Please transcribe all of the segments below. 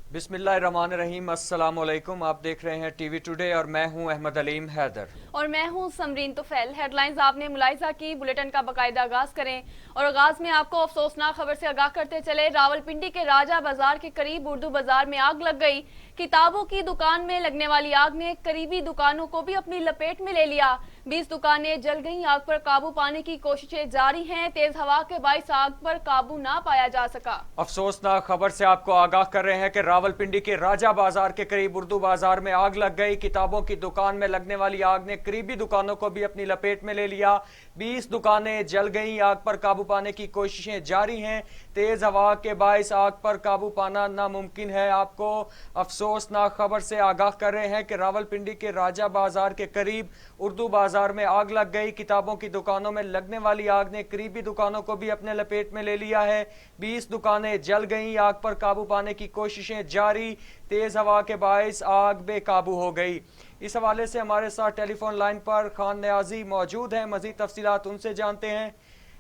बिस्मिल्लाहिर्रहमानिर्रहीम। अस्सलाम वालेकुम। आप देख रहे हैं टीवी टुडे और मैं हूं अहमद अलीम हैदर। और मैं हूं समरीन तुफैल। हेडलाइंस आपने मुलाहिजा की, बुलेटिन का बाकायदा आगाज करें। और आगाज में आपको अफसोसनाक खबर से आगाह करते चले। रावलपिंडी के राजा बाजार के करीब उर्दू बाजार में आग लग गई। किताबों की दुकान में लगने वाली आग ने करीबी दुकानों को भी अपनी लपेट में ले लिया। 20 दुकानें जल गईं। आग पर काबू पाने की कोशिशें जारी हैं। तेज हवा के बाइस आग पर काबू ना पाया जा सका। अफसोसनाक खबर से आपको आगाह कर रहे हैं कि रावलपिंडी के राजा बाजार के करीब उर्दू बाजार में आग लग गई। किताबों की दुकान में लगने वाली आग ने करीबी दुकानों को भी अपनी लपेट में ले लिया। 20 दुकानें जल गईं। आग पर काबू पाने की कोशिशें जारी हैं। तेज हवा के बाइस आग पर काबू पाना नामुमकिन है। आपको अफसोसनाक खबर से आगाह कर रहे हैं कि रावलपिंडी के राजा बाजार के करीब उर्दू बाजार में आग लग गई। किताबों की दुकानों में लगने वाली आग ने करीबी दुकानों को भी अपने लपेट में ले लिया है। 20 दुकानें जल गईं। आग पर काबू पाने की कोशिशें जारी। तेज हवा के बाइस आग बेकाबू हो गई। इस हवाले से हमारे साथ टेलीफोन लाइन पर खान न्याजी मौजूद हैं। मजीद तफसीलात उनसे जानते हैं।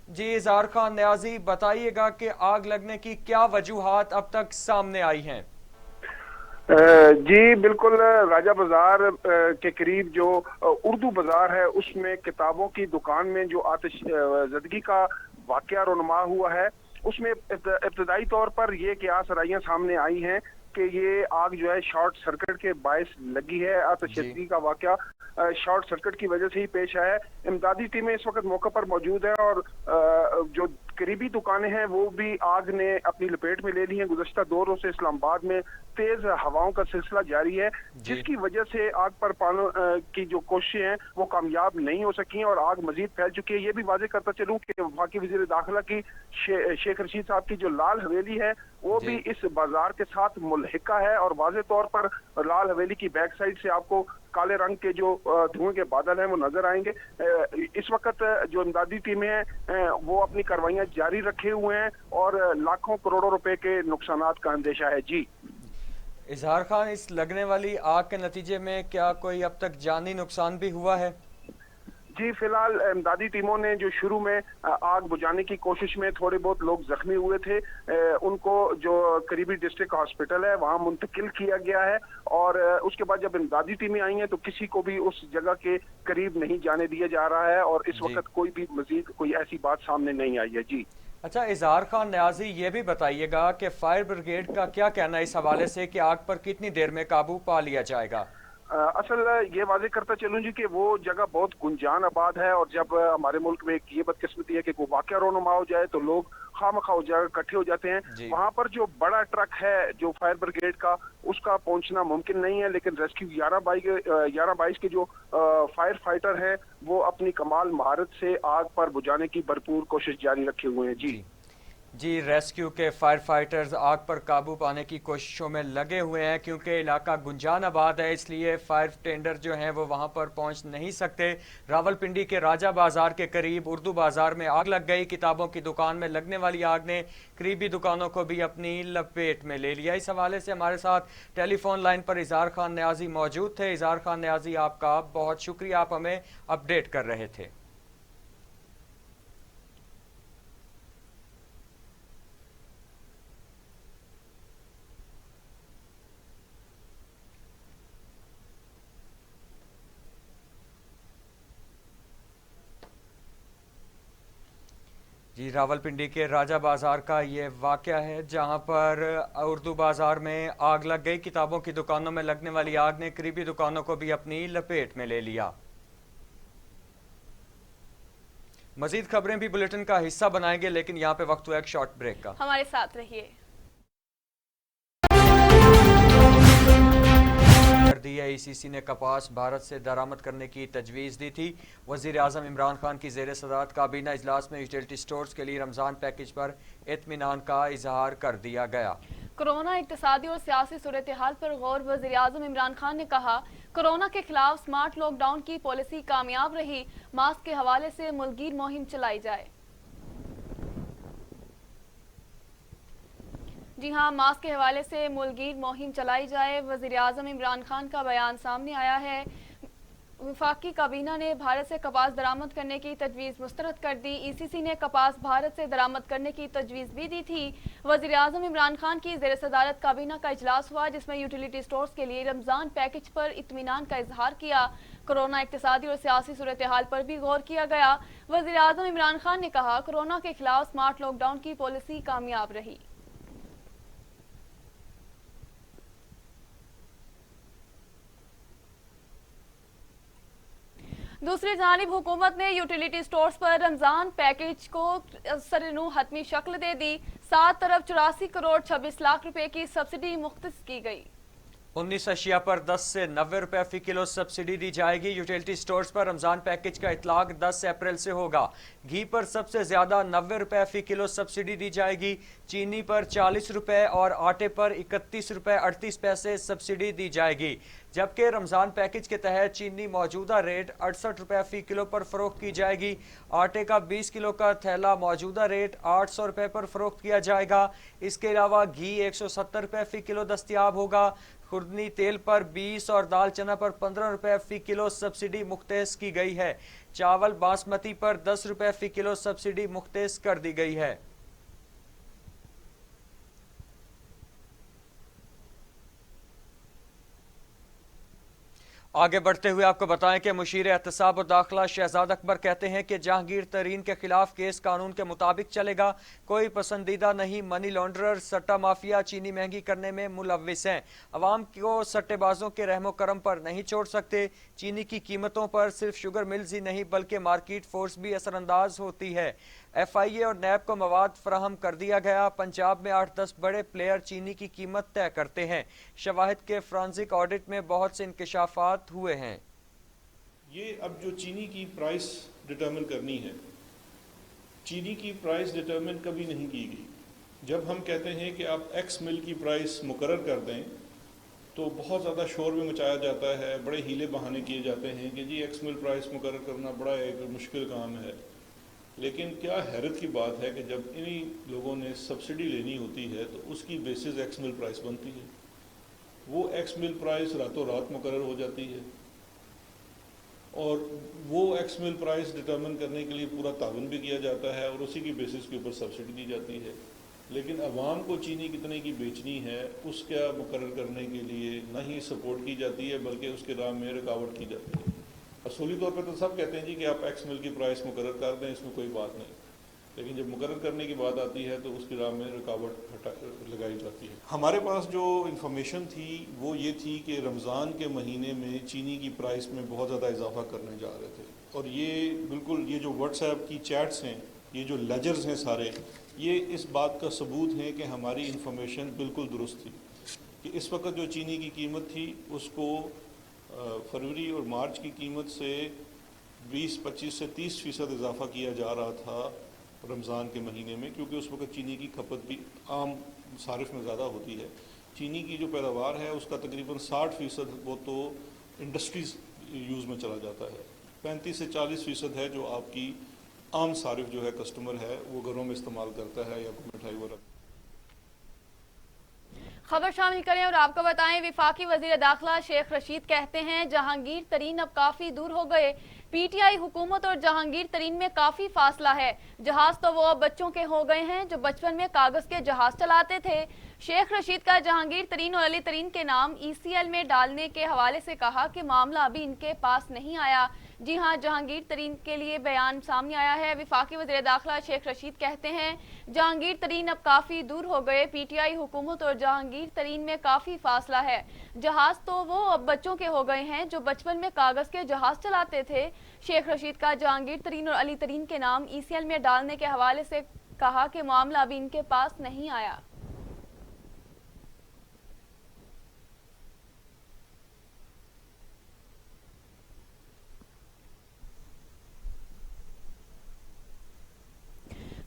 जी इजहार खान न्याजी, बताइएगा कि आग लगने की क्या वजूहात अब तक सामने आई हैं? जी बिल्कुल, राजा बाजार के करीब जो उर्दू बाजार है उसमें किताबों की दुकान में जो आतिश ज़दगी का वाकया रुनुमा हुआ है, उसमें इब्तदाई तौर पर ये कियास राइयां सामने आई हैं कि ये आग जो है शॉर्ट सर्किट के बायस लगी है। आतिशबाजी का वाकया शॉर्ट सर्किट की वजह से ही पेश आया है। इमदादी टीमें इस वक्त मौके पर मौजूद है और जो करीबी दुकानें हैं वो भी आग ने अपनी लपेट में ले ली हैं। गुज़श्ता 2 रोज से इस्लामाबाद में तेज हवाओं का सिलसिला जारी है, जिसकी वजह से आग पर पाने की जो कोशिशें हैं वो कामयाब नहीं हो सकी और आग मजीद फैल चुकी है। ये भी वाज़ेह करता चलूं कि वफाकी वज़ीर दाखिला की शेख रशीद साहब की जो लाल हवेली है वो भी इस बाजार के साथ मुल्हिका है और वाज़ेह तौर पर लाल हवेली की बैक साइड से आपको काले रंग के जो धुएं के बादल हैं वो नजर आएंगे। इस वक्त जो इमदादी टीमें हैं वो अपनी कार्रवाइयां जारी रखे हुए हैं और लाखों करोड़ों रुपए के नुकसानात का अंदेशा है। जी इजहार खान, इस लगने वाली आग के नतीजे में क्या कोई अब तक जानी नुकसान भी हुआ है? जी फिलहाल इमदादी टीमों ने जो शुरू में आग बुझाने की कोशिश में थोड़े बहुत लोग जख्मी हुए थे, उनको जो करीबी डिस्ट्रिक्ट हॉस्पिटल है वहां मुंतकिल किया गया है और उसके बाद जब इमदादी टीमें आई हैं तो किसी को भी उस जगह के करीब नहीं जाने दिया जा रहा है और इस वक्त कोई भी मजीद कोई ऐसी बात सामने नहीं आई है। जी अच्छा इजहार खान न्याजी, ये भी बताइएगा कि फायर ब्रिगेड का क्या कहना है इस हवाले से कि आग पर कितनी देर में काबू पा लिया जाएगा? असल ये वाज़ेह करता चलूं जी कि वो जगह बहुत गुंजान आबाद है और जब हमारे मुल्क में ये बदकिस्मती है कि कोई वाकया रोनुमा हो जाए तो लोग खामखा हो जाए इकट्ठे हो जाते हैं। वहां पर जो बड़ा ट्रक है जो फायर ब्रिगेड का, उसका पहुंचना मुमकिन नहीं है, लेकिन रेस्क्यू 11-22 के जो फायर फाइटर है वो अपनी कमाल महारत से आग पर बुझाने की भरपूर कोशिश जारी रखे हुए हैं। जी रेस्क्यू के फायर फाइटर्स आग पर काबू पाने की कोशिशों में लगे हुए हैं। क्योंकि इलाका गुंजान आबाद है इसलिए फायर टेंडर जो हैं वो वहां पर पहुंच नहीं सकते। रावलपिंडी के राजा बाजार के करीब उर्दू बाजार में आग लग गई। किताबों की दुकान में लगने वाली आग ने करीबी दुकानों को भी अपनी लपेट में ले लिया। इस हवाले से हमारे साथ टेलीफोन लाइन पर इजहार खान न्याजी मौजूद थे। इजहार खान न्याजी, आपका बहुत शुक्रिया, आप हमें अपडेट कर रहे थे। जी रावलपिंडी के राजा बाजार का ये वाकया है जहां पर उर्दू बाजार में आग लग गई। किताबों की दुकानों में लगने वाली आग ने करीबी दुकानों को भी अपनी लपेट में ले लिया। मजीद खबरें भी बुलेटिन का हिस्सा बनाएंगे, लेकिन यहाँ पे वक्त हुआ एक शॉर्ट ब्रेक का। हमारे साथ रहिए। कर दी है। ईसीसी ने कपास भारत से दरामद करने की तजवीज़ दी थी। वज़ीर आज़म इमरान खान की ज़ेर सदारत काबीना इजलास में यूटिलिटी स्टोर्स के लिए रमज़ान पैकेज पर इत्मीनान का इजहार कर दिया गया। कोरोना, इक्तिसादी और सियासी सूरत हाल पर गौर। वज़ीर आज़म इमरान खान ने कहा, कोरोना के खिलाफ स्मार्ट लॉकडाउन की पॉलिसी कामयाब रही। मास्क के हवाले से मुल्कगीर मुहिम चलाई जाए। जी हाँ, मास्क के हवाले से मुल्कगीर मुहिम चलाई जाए। वज़ीर आज़म इमरान खान का बयान सामने आया है। वफाकी काबीना ने भारत से कपास दरामद करने की तजवीज़ मुस्तरद कर दी। ईसीसी ने कपास भारत से दरामद करने की तजवीज़ भी दी थी। वज़ीर-ए-आज़म इमरान खान की ज़ेर सदारत काबीना का इजलास हुआ, जिसमें यूटिलिटी स्टोर्स के लिए रमज़ान पैकेज पर इत्मीनान का इजहार किया। कोरोना, इक्तिसादी और सियासी सूरत हाल पर भी गौर किया गया। वज़ीर-ए-आज़म इमरान खान ने कहा, कोरोना के खिलाफ स्मार्ट लॉकडाउन की पॉलिसी कामयाब रही। दूसरी जानिब हुकूमत ने यूटिलिटी स्टोर्स पर रमजान पैकेज को सरनू हतमी शक्ल दे दी। 7 अरब 84 करोड़ 26 लाख रुपए की सब्सिडी मुख्तस की गई। 19 अशिया पर 10 से 90 रुपए फी किलो सब्सिडी दी जाएगी। यूटिलिटी स्टोर्स पर रमजान पैकेज का इतलाक 10 अप्रैल से होगा। घी पर सबसे ज्यादा 90 रुपए फी किलो सब्सिडी दी जाएगी। चीनी पर 40 रुपए और आटे पर 31 रुपए 38 पैसे सब्सिडी दी जाएगी। जबकि रमजान पैकेज के तहत चीनी मौजूदा रेट 68 रुपए फी किलो पर फरोख्त की जाएगी। आटे का 20 किलो का थैला मौजूदा रेट 800 रुपए पर फरोख्त किया जाएगा। इसके अलावा घी 170 रुपए फी किलो दस्तयाब होगा। खुर्दनी तेल पर 20 और दाल चना पर 15 रुपए फी किलो सब्सिडी मुख्तस की गई है। चावल बासमती पर 10 रुपए फी किलो सब्सिडी मुख्तस कर दी गई है। आगे बढ़ते हुए आपको बताएं कि मुशीर एहतसाब और दाखिला शहजाद अकबर कहते हैं कि जहांगीर तरीन के खिलाफ केस कानून के मुताबिक चलेगा। कोई पसंदीदा नहीं। मनी लॉन्ड्रर, सट्टा माफिया चीनी महंगी करने में मुलव्विस हैं। अवाम को सट्टेबाजों के रहमो करम पर नहीं छोड़ सकते। चीनी की कीमतों पर सिर्फ शुगर मिल्स ही नहीं बल्कि मार्केट फोर्स भी असरअंदाज होती है। FIA और नैब को मवाद फराहम कर दिया गया। पंजाब में 8-10 बड़े प्लेयर चीनी की कीमत तय करते हैं। शवाहिद के फ्रांसिक ऑडिट में बहुत से इंकशाफात हुए हैं। ये अब जो चीनी की प्राइस डिटरमिन करनी है, चीनी की प्राइस डिटरमिन कभी नहीं की गई। जब हम कहते हैं कि आप एक्स मिल की प्राइस मुकर्रर कर दें तो बहुत ज़्यादा शोर भी मचाया जाता है, बड़े हीले बहाने किए जाते हैं कि जी एक्स मिल प्राइस मुकर्रर करना बड़ा एक मुश्किल काम है। लेकिन क्या हैरत की बात है कि जब इन्हीं लोगों ने सब्सिडी लेनी होती है तो उसकी बेसिस एक्स मिल प्राइस बनती है। वो एक्स मिल प्राइस रातों रात मुकर्रर हो जाती है और वो एक्स मिल प्राइस डिटरमिन करने के लिए पूरा ताउन भी किया जाता है और उसी की बेसिस के ऊपर सब्सिडी दी जाती है। लेकिन अवाम को चीनी कितने की बेचनी है उसका मुकर्रर करने के लिए ना ही सपोर्ट की जाती है बल्कि उसके राह में रुकावट की जाती है। असूली तौर पर तो सब कहते हैं जी कि आप एक्स मिल की प्राइस मुकर्रर कर दें, इसमें कोई बात नहीं। लेकिन जब मुकर्रर करने की बात आती है तो उसकी राह में रुकावट लगाई जाती है। हमारे पास जो इन्फॉर्मेशन थी वो ये थी कि रमज़ान के महीने में चीनी की प्राइस में बहुत ज़्यादा इजाफा करने जा रहे थे और ये बिल्कुल ये जो व्हाट्सएप की चैट्स हैं, ये जो लेजर्स हैं सारे, ये इस बात का सबूत है कि हमारी इन्फॉर्मेशन बिल्कुल दुरुस्त थी कि इस वक्त जो चीनी की कीमत थी उसको फरवरी और मार्च की कीमत से 20, 25 से 30% इजाफा किया जा रहा था रमज़ान के महीने में, क्योंकि उस वक्त चीनी की खपत भी आम सारिफ में ज़्यादा होती है। चीनी की जो पैदावार है उसका तकरीबन 60% वो तो इंडस्ट्रीज़ यूज़ में चला जाता है। 35 से 40% है जो आपकी आम सारिफ जो है कस्टमर है वो घरों में इस्तेमाल करता है या कोई मिठाई वगैरह। खबर शामिल करें और आपको बताएं, विफाकी वजीर दाखिला शेख रशीद कहते हैं जहांगीर तरीन अब काफी दूर हो गए। PTI हुकूमत और जहांगीर तरीन में काफी फासला है। जहाज तो वो अब बच्चों के हो गए हैं जो बचपन में कागज के जहाज चलाते थे। शेख रशीद का जहांगीर तरीन और अली तरीन के नाम ECL में डालने के हवाले से कहा कि मामला अभी इनके पास नहीं आया। जी हां, जहांगीर तरीन के लिए बयान सामने आया है। विफाकी वज़ीर दाखिला शेख रशीद कहते हैं जहांगीर तरीन अब काफ़ी दूर हो गए। PTI हुकूमत और जहांगीर तरीन में काफ़ी फासला है। जहाज तो वो अब बच्चों के हो गए हैं जो बचपन में कागज़ के जहाज चलाते थे। शेख रशीद का जहांगीर तरीन और अली तरीन के नाम ECL में डालने के हवाले से कहा कि मामला अभी इनके पास नहीं आया।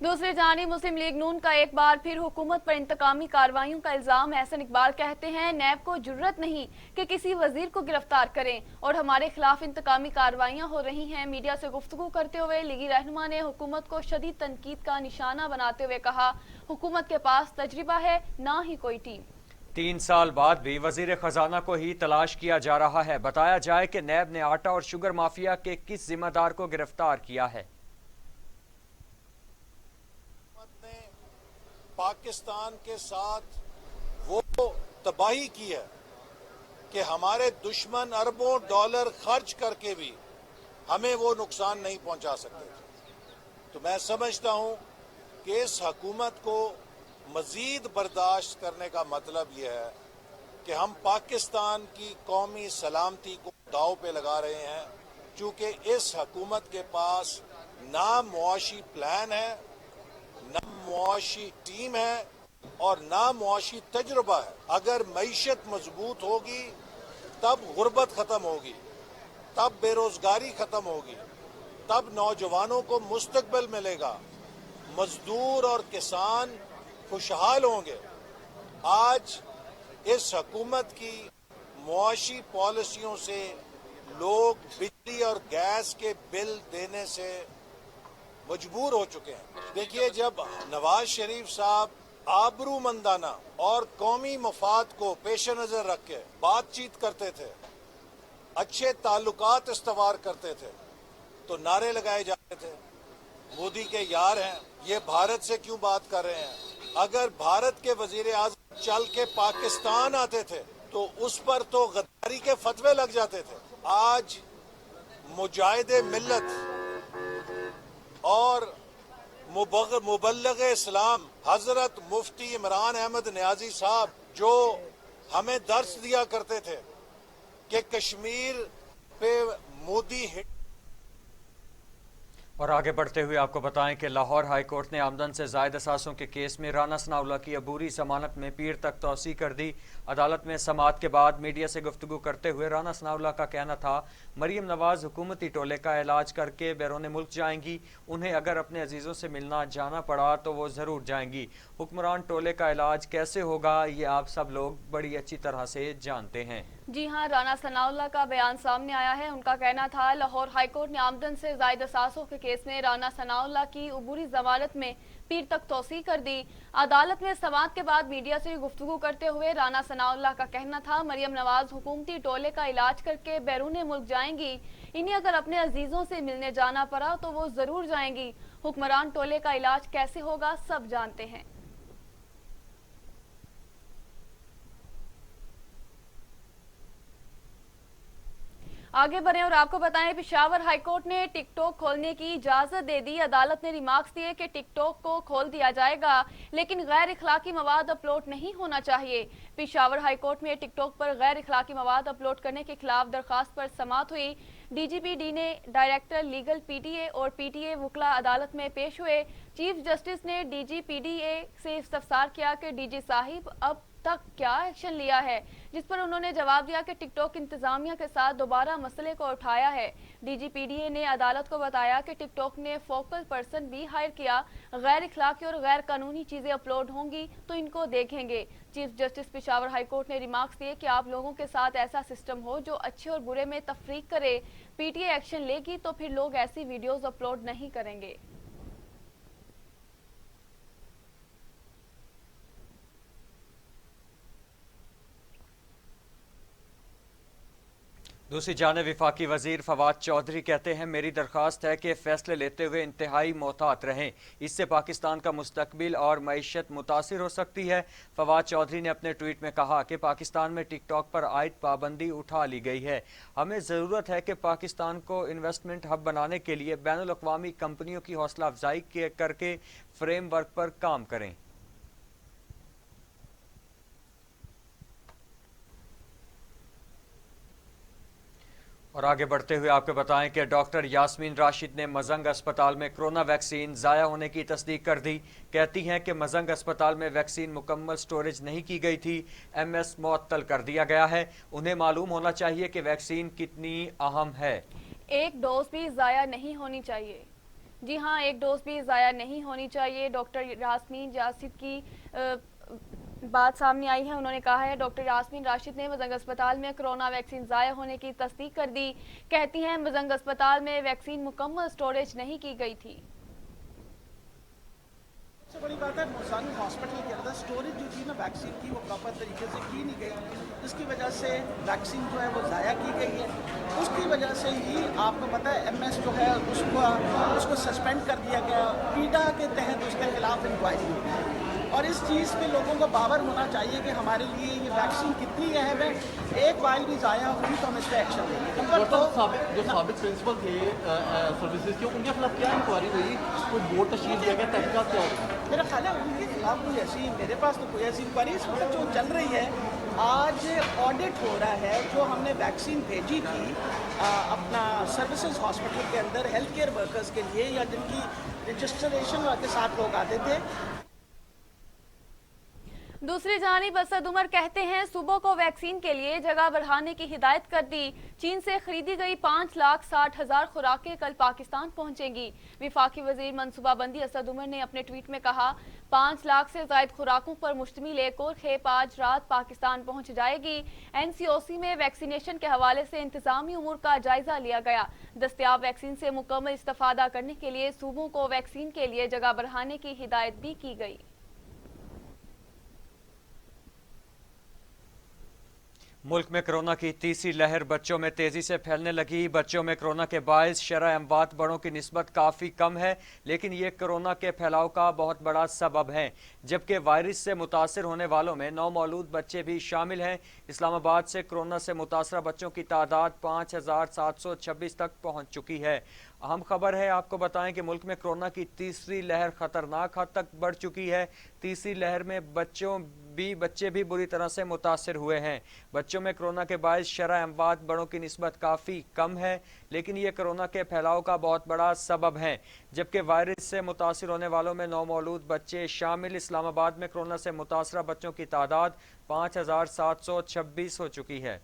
दूसरी जानिब मुस्लिम लीग नून का एक बार फिर हुकूमत पर इंतकामी कार्रवाइयों का इल्जाम। एहसन इकबाल कहते हैं नैब को जुर्रत नहीं कि किसी वजीर को गिरफ्तार करें और हमारे खिलाफ इंतकामी कार्रवाइयां हो रही हैं। मीडिया से गुफ्तगू करते हुए लीगी रहनुमा ने हुकूमत को शदीद तनकीद का निशाना बनाते हुए कहा हुकूमत के पास तजर्बा है ना ही कोई टीम। 3 साल बाद भी वजीर खजाना को ही तलाश किया जा रहा है। बताया जाए कि नैब ने आटा और शुगर माफिया के किस जिम्मेदार को गिरफ्तार किया है। ने पाकिस्तान के साथ वो तबाही की है कि हमारे दुश्मन अरबों डॉलर खर्च करके भी हमें वो नुकसान नहीं पहुंचा सकते थे। तो मैं समझता हूं कि इस हुकूमत को मजीद बर्दाश्त करने का मतलब यह है कि हम पाकिस्तान की कौमी सलामती को दांव पे लगा रहे हैं, क्योंकि इस हुकूमत के पास ना मुआशी प्लान है, ना मुआशी टीम है और ना मुआशी तजुर्बा है। अगर मईशत मजबूत होगी तब गुर्बत खत्म होगी, तब बेरोजगारी खत्म होगी, तब नौजवानों को मुस्तकबिल मिलेगा, मजदूर और किसान खुशहाल होंगे। आज इस हुकूमत की मुआशी पॉलिसियों से लोग बिजली और गैस के बिल देने से मजबूर हो चुके हैं। देखिए, जब नवाज शरीफ साहब आबरूमंदाना और कौमी मफाद को पेश नजर रख के बातचीत करते थे, अच्छे ताल्लुकात इस्तवार करते थे, तो नारे लगाए जाते थे मोदी के यार हैं, ये भारत से क्यों बात कर रहे हैं। अगर भारत के वजीर आज़म चल के पाकिस्तान आते थे तो उस पर तो गद्दारी के फतवे लग जाते थे। आज मुजाहिदे मिल्लत और मुबल्लिग इस्लाम हजरत मुफ्ती इमरान अहमद नियाजी साहब जो हमें दर्स दिया करते थे कि कश्मीर पे मोदी हिट। और आगे बढ़ते हुए आपको बताएं कि लाहौर हाई कोर्ट ने आमदन से जायद असासों के केस में राना सनाउल्लाह की अबूरी जमानत में पीर तक तौसी कर दी। अदालत में समाअत के बाद मीडिया से गुफ्तगू करते हुए राना सनाउल्लाह का कहना था, मरीम नवाज हुकूमती टोले का इलाज करके बैरून मुल्क जाएंगी। उन्हें अगर अपने अजीज़ों से मिलना जाना पड़ा तो वो ज़रूर जाएंगी। हुक्मरान टोले का इलाज कैसे होगा ये आप सब लोग बड़ी अच्छी तरह से जानते हैं। जी हां, राना सनाउल्लाह का बयान सामने आया है। उनका कहना था, लाहौर हाईकोर्ट ने आमदन से जायद असासों के केस में राना सनाउल्लाह की अबूरी जमानत में पीर तक तौसी कर दी। अदालत में समाअत के बाद मीडिया से गुफ्तगू करते हुए राना सनाउल्लाह का कहना था, मरियम नवाज हुकूमती टोले का इलाज करके बैरून मुल्क जाएंगी। इन्हें अगर अपने अजीजों से मिलने जाना पड़ा तो वो जरूर जाएंगी। हुक्मरान टोले का इलाज कैसे होगा सब जानते हैं। आगे बढ़े और आपको बताएं, पेशावर हाईकोर्ट ने टिकटॉक खोलने की इजाजत दे दी। अदालत ने रिमार्क्स दिए कि टिकटॉक को खोल दिया जाएगा लेकिन गैर इखलाकी मवाद अपलोड नहीं होना चाहिए। पेशावर हाईकोर्ट में टिकटॉक पर गैर इखलाकी मवाद अपलोड करने के खिलाफ दरखास्त पर समाअत हुई। डीजीपीडी ने डायरेक्टर लीगल पीटीए और पीटीए वकला अदालत में पेश हुए। चीफ जस्टिस ने डीजीपीडीए से इस्तफसार किया कि डीजी साहिब अब तक क्या एक्शन लिया है, जिस पर उन्होंने जवाब दिया कि टिकटॉक इंतजामिया के साथ दोबारा मसले को उठाया है। डीजीपीडीए ने अदालत को बताया कि टिकटॉक ने फोकल पर्सन भी हायर किया। गैर इखलाकी और गैर कानूनी चीजें अपलोड होंगी तो इनको देखेंगे। चीफ जस्टिस पेशावर हाईकोर्ट ने रिमार्क्स दिए कि आप लोगों के साथ ऐसा सिस्टम हो जो अच्छे और बुरे में तफरीक करे। पीटीए एक्शन लेगी तो फिर लोग ऐसी वीडियोज अपलोड नहीं करेंगे। दूसरी जानिब वफाकी वजीर फवाद चौधरी कहते हैं, मेरी दरख्वास्त है कि फैसले लेते हुए इंतहाई मोहतात रहें, इससे पाकिस्तान का मुस्तकबिल और मईशत मुतासिर हो सकती है। फवाद चौधरी ने अपने ट्वीट में कहा कि पाकिस्तान में टिकटॉक पर आयद पाबंदी उठा ली गई है। हमें ज़रूरत है कि पाकिस्तान को इन्वेस्टमेंट हब बनाने के लिए बैनुल अक़वामी कंपनियों की हौसला अफजाई करके फ्रेमवर्क पर काम करें। और आगे बढ़ते हुए आपको बताएं कि डॉक्टर यास्मीन राशिद ने मजंग अस्पताल में कोरोना वैक्सीन ज़ाया होने की तस्दीक कर दी। कहती हैं कि मजंग अस्पताल में वैक्सीन मुकम्मल स्टोरेज नहीं की गई थी, एमएस मुअत्तल कर दिया गया है। उन्हें मालूम होना चाहिए कि वैक्सीन कितनी अहम है। एक डोज भी ज़ाया नहीं होनी चाहिए। जी हाँ, एक डोज भी ज़ाया नहीं होनी चाहिए। डॉक्टर यास्मीन राशिद की बात सामने आई है। उन्होंने कहा है, डॉक्टर यास्मीन राशिद ने मजंग अस्पताल में कोरोना वैक्सीन ज़ाया होने की तस्दीक कर दी। कहती हैं, मजंग अस्पताल में वैक्सीन मुकम्मल स्टोरेज नहीं की गई थी। सबसे बड़ी बात है मोसानी हॉस्पिटल के अंदर स्टोरेज जो थी ना वैक्सीन की वो प्रॉपर तरीके से की नहीं गई, इसकी वजह से वैक्सीन जो है वो ज़ाया की गई है। उसकी वजह से ही आपको पता है एमएस जो है उसको सस्पेंड कर दिया गया, पीडा के तहत उसके खिलाफ इंक्वायरी हुई है। और इस चीज़ पे लोगों को बावर होना चाहिए कि हमारे लिए ये वैक्सीन कितनी अहम है, एक वाइल भी ज़ाया हुई तो हम इस पर एक्शन लेंगे। नंबर दो, जो साबित प्रिंसिपल थे सर्विसेज के, उनके खिलाफ क्या इंक्वायरी हुई, कोई बोर्ड तशकील दिया गया, तहकीकात क्या होगी? मेरा ख्याल है उनके खिलाफ कोई ऐसी, मेरे पास तो कोई ऐसी इंक्वायरी इस वक्त जो चल रही है। आज ऑडिट हो रहा है, जो हमने वैक्सीन भेजी थी अपना सर्विसेज हॉस्पिटल के अंदर हेल्थ केयर वर्कर्स के लिए, या जिनकी रजिस्ट्रेशन के साथ लोग आते थे। दूसरी जानिब असद उमर कहते हैं सूबों को वैक्सीन के लिए जगह बढ़ाने की हिदायत कर दी। चीन से खरीदी गई 5,60,000 खुराकें कल पाकिस्तान पहुंचेंगी। विफाकी वजीर मनसूबाबंदी असद उमर ने अपने ट्वीट में कहा, 5 लाख से ज्यादा खुराकों पर मुश्तमिल एक और खेप आज रात पाकिस्तान पहुंच जाएगी। NCOC में वैक्सीनेशन के हवाले से इंतजामी उमूर का जायजा लिया गया। दस्तयाब वैक्सीन से मुकम्मल इस्तेफादा करने के लिए सूबों को वैक्सीन के लिए जगह बढ़ाने की हिदायत भी की गई। मुल्क में कोरोना की तीसरी लहर बच्चों में तेजी से फैलने लगी। बच्चों में कोरोना के बायस शरह अमवात बड़ों की निस्बत काफ़ी कम है, लेकिन ये कोरोना के फैलाव का बहुत बड़ा सबब है। जबकि वायरस से मुतासर होने वालों में नौमौलूद बच्चे भी शामिल हैं। इस्लामाबाद से कोरोना से मुतासरा बच्चों की तादाद 5,726 तक पहुँच चुकी है। अहम खबर है, आपको बताएं कि मुल्क में कोरोना की तीसरी लहर खतरनाक हद तक बढ़ चुकी है। तीसरी लहर में बच्चे भी बुरी तरह से मुतासर हुए हैं। बच्चों में कोरोना के बायस शरह अमवात बड़ों की निस्बत काफ़ी कम है, लेकिन ये कोरोना के फैलाव का बहुत बड़ा सबब है। जबकि वायरस से मुतासर होने वालों में नौमौलूद बच्चे शामिल। इस्लामाबाद में कोरोना से मुतासरा बच्चों की तादाद 5,726 हो चुकी है।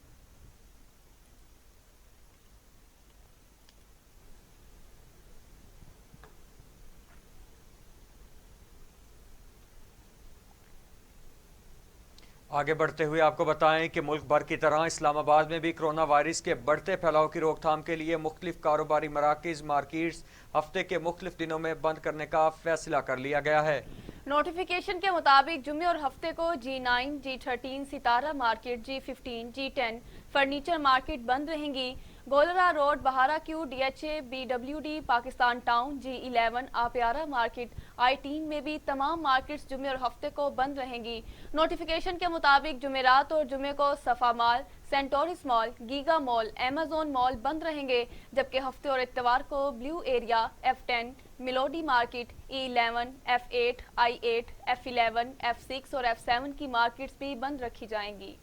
आगे बढ़ते हुए आपको बताएं कि मुल्क भर की तरह इस्लामाबाद में भी कोरोना वायरस के बढ़ते फैलाव की रोकथाम के लिए मुख्तलिफ कारोबारी मराकज़ मार्केट्स हफ्ते के मुख्तलिफ दिनों में बंद करने का फैसला कर लिया गया है। नोटिफिकेशन के मुताबिक जुम्मे और हफ्ते को G9, G13, सितारा market, G15, G10 furniture market बंद रहेंगी। Golra road, Bhara Kahu, DHA, BWD, Pakistan town, G11, Aabpara market, I10 में भी तमाम मार्केट्स जुम्मे और हफ्ते को बंद रहेंगी। नोटिफिकेशन के मुताबिक जुमेरात और जुम्मे को Safa mall, Centaurus mall, Giga mall, Amazon mall बंद रहेंगे, जबकि हफ्ते और इत्तवार को blue area, F10, मिलोडी market, E11, F8, I8, F11, F6 और F7 की मार्केट्स भी बंद रखी जाएंगी।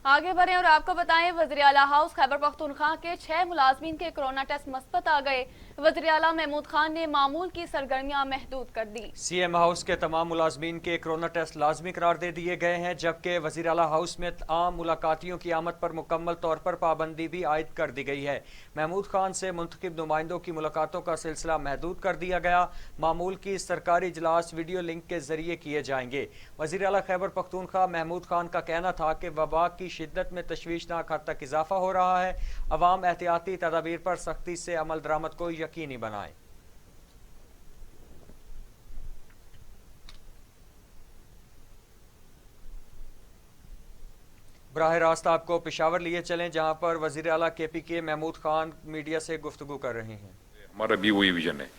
आगे बढ़ें और आपको बताएं, वज़ीर आला हाउस खैबर पख्तूनख्वा के 6 मुलाजमीन के कोरोना टेस्ट मस्बत आ गए। वज़ीर आला महमूद खान ने मामूल की सरगर्मियां महदूद कर दी। CM हाउस के तमाम मुलाजमीन के कोरोना टेस्ट लाजमी करार दे दिए गए हैं, जबकि वज़ीर आला हाउस में आम मुलाकातियों की आमद पर मुकम्मल तौर पर पाबंदी भी आयद कर दी गई है। महमूद खान से मुंतखब नुमाइंदों की मुलाकातों का सिलसिला महदूद कर दिया गया। मामूल की सरकारी इजलास वीडियो लिंक के जरिए किए जाएंगे। वज़ीर आला खैबर पख्तूनख्वा महमूद खान का कहना था कि वबा की शिद्दत में तशवीशनाक हद तक इजाफा हो रहा है। अवाम एहतियाती तदाबीर पर सख्ती से अमल दरामद को यकीनी बनाएं। बराह रास्त आपको पेशावर लिए चलें, जहां पर वज़ीर आला KPK महमूद खान मीडिया से गुफ्तगू कर रहे हैं। हमारा भी वही विजन है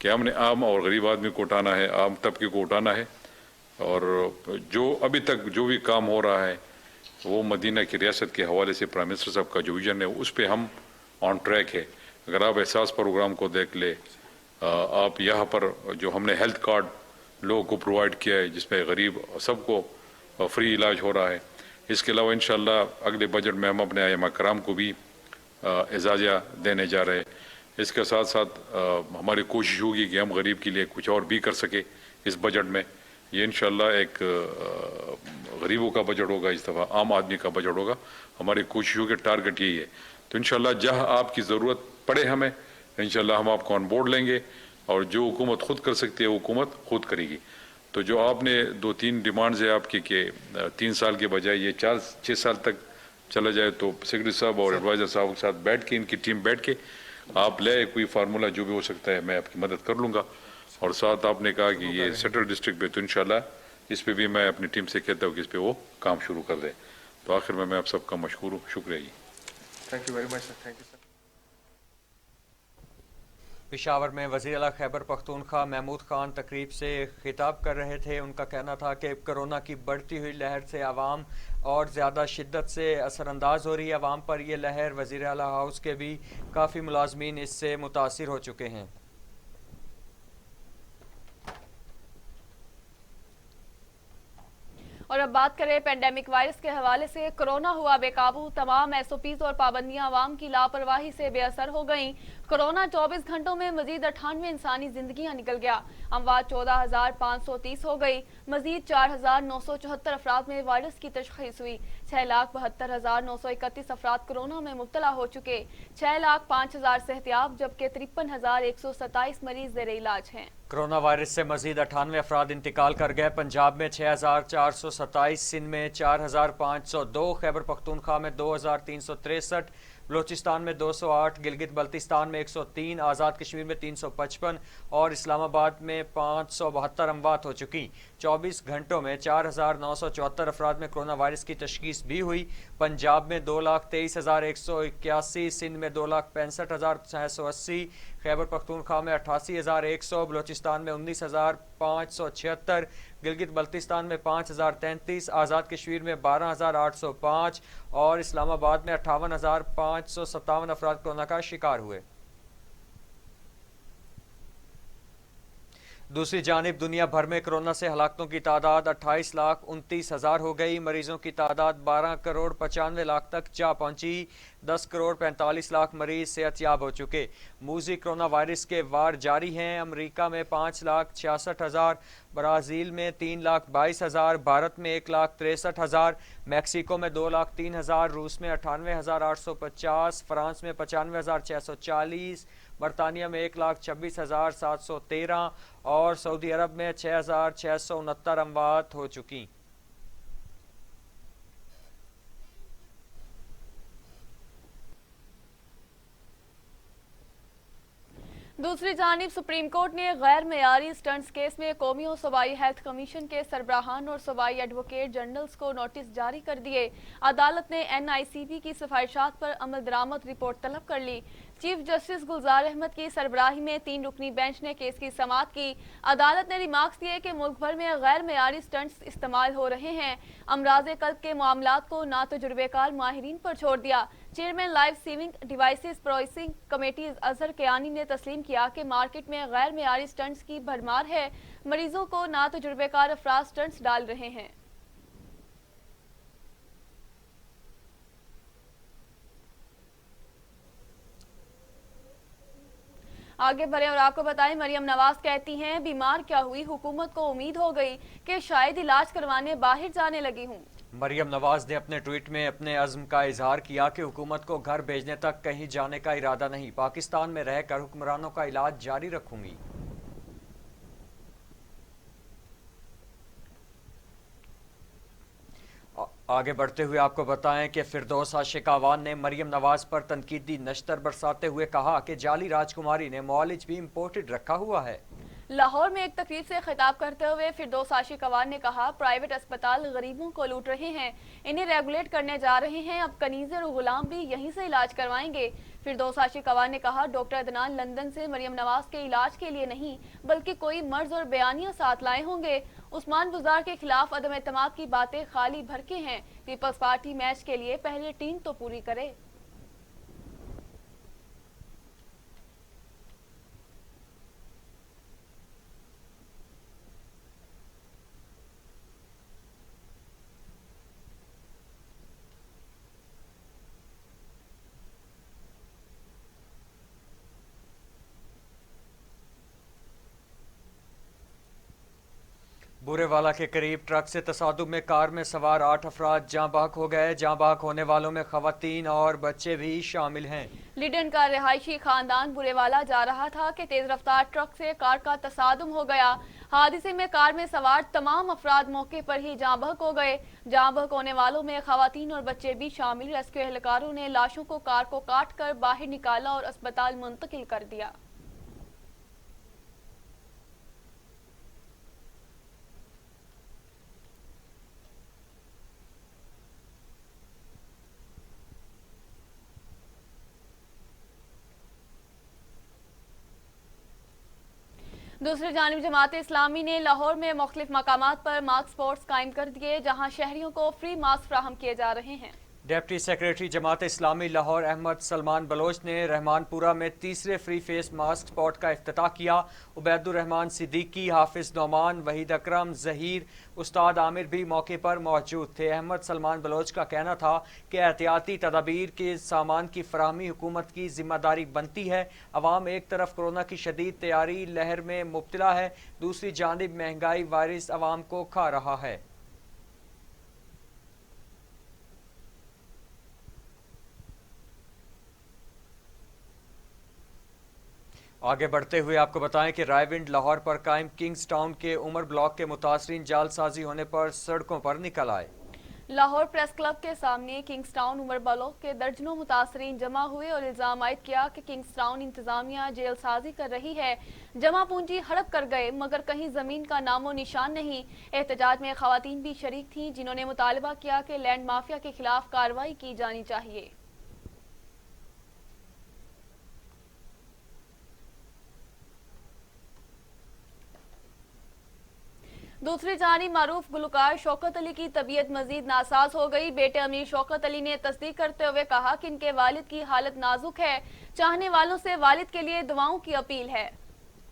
कि हमने आम और गरीब आदमी को उठाना है, आम तबके को उठाना है, और जो अभी तक जो भी काम हो रहा है वो मदीना की रियासत के हवाले से प्राइम मिनिस्टर साहब का जो विजन है उस पर हम ऑन ट्रैक है। अगर आप एहसास प्रोग्राम को देख ले, आप यहाँ पर जो हमने हेल्थ कार्ड लोगों को प्रोवाइड किया है जिसमें गरीब सबको फ्री इलाज हो रहा है। इसके अलावा इंशाल्लाह अगले बजट में हम अपने आइमा कराम को भी एजाज़ा देने जा रहे हैं। इसके साथ साथ हमारी कोशिश होगी कि हम गरीब के लिए कुछ और भी कर सके इस बजट में। ये इंशाल्लाह एक गरीबों का बजट होगा, इस दफ़ा आम आदमी का बजट होगा। हमारी कोशिशों के टारगेट यही है। तो इंशाल्लाह जहाँ आपकी ज़रूरत पड़े हमें, इंशाल्लाह हम आपको ऑन बोर्ड लेंगे। اور جو حکومت خود کر سکتی ہے وہ حکومت خود کرے گی. تو جو آپ نے 2-3 ڈیمانڈز ہے آپ کی کہ 3 سال کے بجائے یہ 4-6 سال تک چلا جائے, تو سیکرٹری صاحب اور ایڈوائزر صاحب کے ساتھ بیٹھ کے ان کی ٹیم بیٹھ کے آپ لے کوئی فارمولا جو بھی ہو سکتا ہے میں آپ کی مدد کر لوں گا. اور ساتھ آپ نے کہا کہ یہ سینٹرل ڈسٹرکٹ پہ تو انشاءاللہ اس پہ بھی میں اپنی ٹیم سے کہتا ہوں کہ اس پہ وہ کام شروع کر دیں. تو آخر میں آپ سب کا مشکور ہوں. شکریہ جی. Thank you very much sir. Thank you sir. Peshawar میں وزیر اعلیٰ خیبر پختونخوا محمود خان تقریب سے خطاب کر رہے تھے. ان کا کہنا تھا کہ کرونا کی بڑھتی ہوئی لہر سے عوام اور زیادہ شدت سے اثر انداز ہو رہی ہے. عوام پر یہ لہر وزیر اعلیٰ ہاؤس کے بھی کافی ملازمین اس سے متاثر ہو چکے ہیں. اور اب بات کریں پینڈیمک وائرس کے حوالے سے. کرونا ہوا بے قابو, تمام ایس او پیز اور پابندیاں عوام کی لاپرواہی سے بے اثر ہو گئیں. کرونا 24 گھنٹوں میں مزید 98 انسانی زندگیاں نکل گیا. اموات 14,530 ہو گئی. مزید 4,974 افراد میں وائرس کی تشخیص ہوئی. 6,72,931 افراد کرونا میں مبتلا ہو چکے. 6,05,000 صحتیاب جبکہ 53,127 مریض زیر علاج ہیں. کرونا وائرس سے مزید 98 افراد انتقال کر گئے. پنجاب میں 6,427, سندھ میں 4,502, خیبر پختونخوا میں 2,363, بلوچستان میں 208, گلگت بلتستان میں 103, آزاد کشمیر میں 355 اور اسلام آباد میں 572 اموات ہو چکی. 24 گھنٹوں میں 4,974 افراد میں کرونا وائرس کی تشخیص بھی ہوئی. پنجاب میں 2,23,181, سندھ میں 2,65,680, خیبر پختونخوا میں 88,100, بلوچستان میں 19,576, گلگت بلتستان میں 5,033, آزاد کشمیر میں 12,805 اور اسلام آباد میں 58,557 افراد کورونا کا شکار ہوئے. دوسری جانب دنیا بھر میں کرونا سے ہلاکتوں کی تعداد 28,29,000 ہو گئی. مریضوں کی تعداد 12,95,00,000 تک جا پہنچی. 10,45,00,000 مریض صحت یاب ہو چکے. موذی کرونا وائرس کے وار جاری ہیں. امریکہ میں 5,66,000, برازیل میں 3,22,000, بھارت میں 1,63,000, میکسیکو میں 2,03,000, روس میں 98,850, فرانس میں 95,640, برطانیہ میں 1,26,713 اور سعودی عرب میں 6,669 اموات ہو چکی. دوسری جانب سپریم کورٹ نے غیر معیاری سٹنٹس کیس میں قومی و صوبائی ہیلتھ کمیشن کے سربراہان اور صوبائی ایڈوکیٹ جنرلز کو نوٹس جاری کر دیے. عدالت نے این آئی سی بی کی سفارشات پر عمل درآمد رپورٹ طلب کر لی. چیف جسٹس گلزار احمد کی سربراہی میں 3 رکنی بینچ نے کیس کی سماعت کی. عدالت نے ریمارکس دیے کہ ملک بھر میں غیر معیاری سٹنٹس استعمال ہو رہے ہیں. امراض قلب کے معاملات کو نا تجربے کار ماہرین پر چھوڑ دیا. Chairman life saving devices processing committee Azhar Kiani نے تسلیم کیا کہ مارکیٹ میں غیر معیاری سٹنٹس کی بھرمار ہے. مریضوں کو نا تجربے کار افراد سٹنٹس ڈال رہے ہیں. آگے بڑھیں اور آپ کو بتائیں, مریم نواز کہتی ہیں بیمار کیا ہوئی, حکومت کو امید ہو گئی کہ شاید علاج کروانے باہر جانے لگی ہوں. مریم نواز نے اپنے ٹویٹ میں اپنے عزم کا اظہار کیا کہ حکومت کو گھر بھیجنے تک کہیں جانے کا ارادہ نہیں. پاکستان میں رہ کر حکمرانوں کا علاج جاری رکھوں گی. آگے بڑھتے ہوئے آپ کو بتائیں کہ فردوس عاشق آوان نے مریم نواز پر تنقیدی نشتر برساتے ہوئے کہا کہ جعلی راجکماری نے معالج بھی امپورٹڈ رکھا ہوا ہے. لاہور میں ایک تقریب سے خطاب کرتے ہوئے فردوس عاشق آوان نے کہا پرائیویٹ اسپتال غریبوں کو لوٹ رہے ہیں, انہیں ریگولیٹ کرنے جا رہے ہیں, اب کنیزر و غلام بھی یہیں سے علاج کروائیں گے. فردوس عاشق آوان نے کہا ڈاکٹر عدنان لندن سے مریم نواز کے علاج کے لیے نہیں بلکہ کوئی مرض اور بیانیہ ساتھ لائے ہوں گے. عثمان بزار کے خلاف عدم اعتماد کی باتیں خالی بھرکے ہیں. پیپلز پارٹی میچ کے لیے پہلے ٹیم تو پوری کرے. बुरेवाला के करीब ट्रक से तसादुम में कार में सवार 8 अफराद जाँ बहक हो गए। जाँ बहक होने वालों में खवातीन और बच्चे भी शामिल हैं। लिडन का रिहायशी खानदान बुरेवाला जा रहा था कि तेज रफ्तार ट्रक से कार का तसादुम हो गया। हादसे में कार में सवार तमाम अफराद मौके पर ही जाँ बहक हो गए। जाँ बहक होने वालों में खवातीन और बच्चे भी शामिल। रेस्क्यू एहलकारों ने लाशों को कार को काट कर बाहर निकाला और अस्पताल मुंतकिल कर दिया। दूसरी जानिब जमात इस्लामी ने लाहौर में मुख्तलिफ मकामात पर मास्क स्पॉट्स कायम कर दिए, जहां शहरियों को फ्री मास्क फ्राहम किए जा रहे हैं। Deputy secretary Jamaat Islami Lahore Ahmad Salman Bloch ने रहमानपुरा में तीसरे फ्री फेस मास्क स्पॉट का इफ्तिताह किया। उबैदुर्रहमान सिद्दीकी, हाफिज नौमान, वहीद अकरम, जहीर, उस्ताद आमिर भी मौके पर मौजूद थे। अहमद सलमान बलोच का कहना था कि एहतियाती तदाबीर के सामान की फराहमी हुकूमत की जिम्मेदारी बनती है। अवाम एक तरफ कोरोना की शदीद तैयारी लहर में मुब्तला है, दूसरी जानिब महंगाई वायरस अवाम को खा रहा है। आगे बढ़ते हुए आपको बताएं कि रायविंड लाहौर पर कायम किंग्स टाउन के उमर ब्लॉक के मुतासरीन जालसाजी होने पर सड़कों पर निकल आए। लाहौर प्रेस क्लब के सामने किंग्स टाउन उमर ब्लॉक के दर्जनों मुतासरीन जमा हुए और इल्जाम आयद किया कि किंग्स टाउन इंतजामिया जेल साजी कर रही है। जमा पूंजी हड़प कर गए मगर कहीं जमीन का नामो निशान नहीं। एहतजाज में खवातीन भी शरीक थीं, जिन्होंने मुतालबा किया कि लैंड माफिया के खिलाफ कार्रवाई की जानी चाहिए। दूसरी जानिब मारूफ गुलकार शौकत अली की तबीयत मजीद नासाज हो गई। बेटे अमीर शौकत अली ने तस्दीक करते हुए कहा कि इनके वालिद की हालत नाजुक है। चाहने वालों से वालिद के लिए दुआओं की अपील है।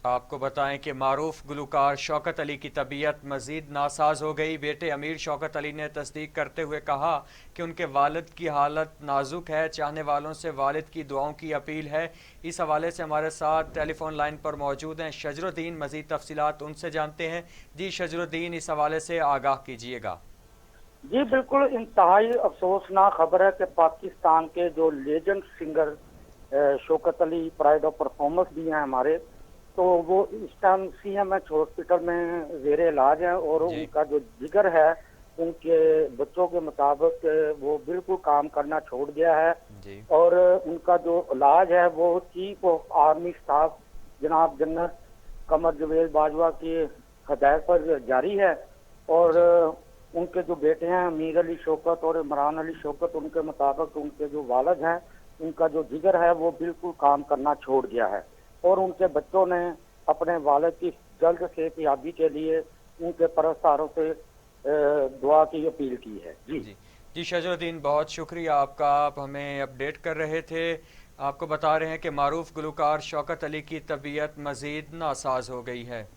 आपको बताएं कि मारूफ गुलकार शौकत अली की तबीयत मजीद नासाज हो गई। बेटे अमीर शौकत अली ने तस्दीक करते हुए कहा कि उनके वालिद की हालत नाजुक है। चाहने वालों से वालिद की दुआओं की अपील है। इस हवाले से हमारे साथ टेलीफोन लाइन पर मौजूद हैं शजरुद्दीन। मजीद तफसीलात उनसे जानते हैं। जी शजरुद्दीन, इस हवाले से आगाह कीजिएगा। जी बिल्कुल, इंतहाई अफसोसनाक खबर है कि पाकिस्तान के जो legend singer Shaukat Ali pride of performance भी हैं हमारे, तो वो इस टाइम CMH हॉस्पिटल में जेर इलाज है और उनका जो जिगर है उनके बच्चों के मुताबिक वो बिल्कुल काम करना छोड़ गया है और उनका जो इलाज है वो चीफ ऑफ आर्मी स्टाफ जनाब जनरल कमर जवेद बाजवा की हदायत पर जारी है। और उनके जो बेटे हैं अमीर अली शौकत और इमरान अली शौकत, उनके मुताबिक उनके जो वालिद हैं उनका जो जिगर है वो बिल्कुल काम करना छोड़ गया है और उनके बच्चों ने अपने वालिद की जल्द सेहतयाबी के लिए उनके परस्तारों से दुआ की अपील की है। जी शजरुद्दीन, बहुत शुक्रिया आपका। आप हमें अपडेट कर रहे थे। आपको बता रहे हैं कि मारूफ गुलकार शौकत अली की तबीयत मजीद नासाज हो गई है।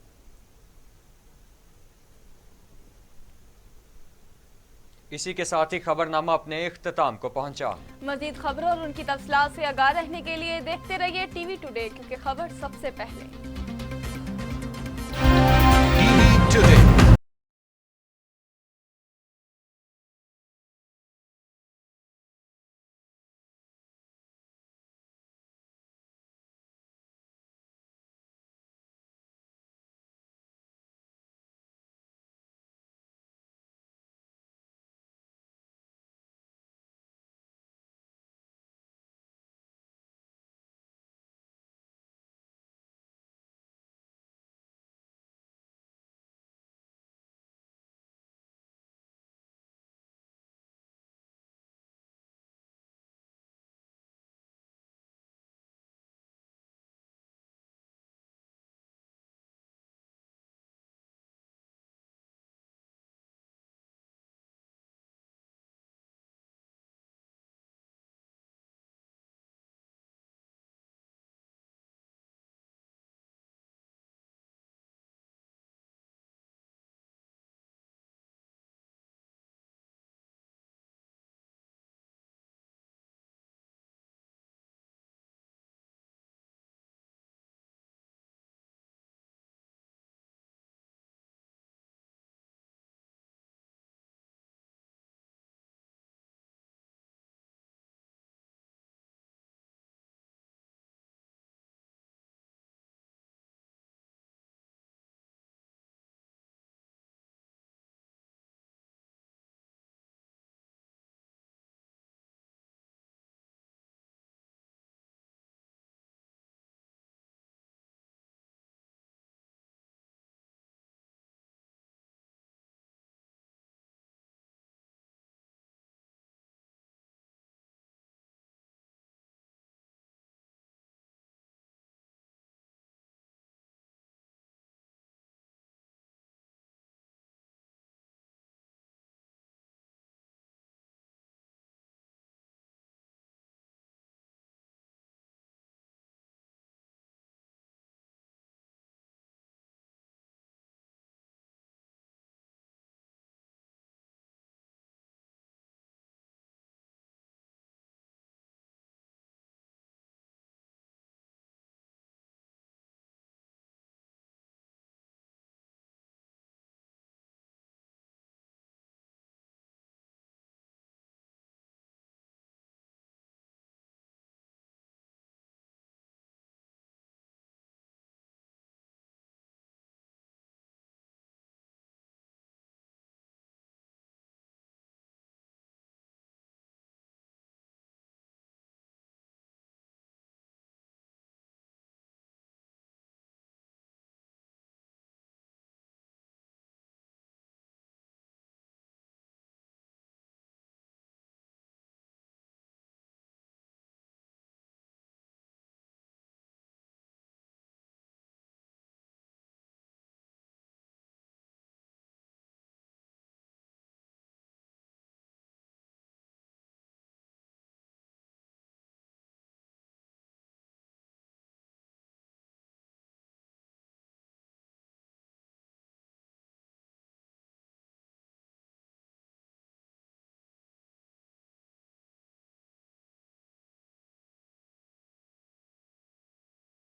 इसी के साथ ही खबरनामा अपने इख्तिताम को पहुंचा। मजीद खबरों और उनकी तफसीलात से आगाह रहने के लिए देखते रहिए टीवी टुडे, क्योंकि खबर सबसे पहले। TV today.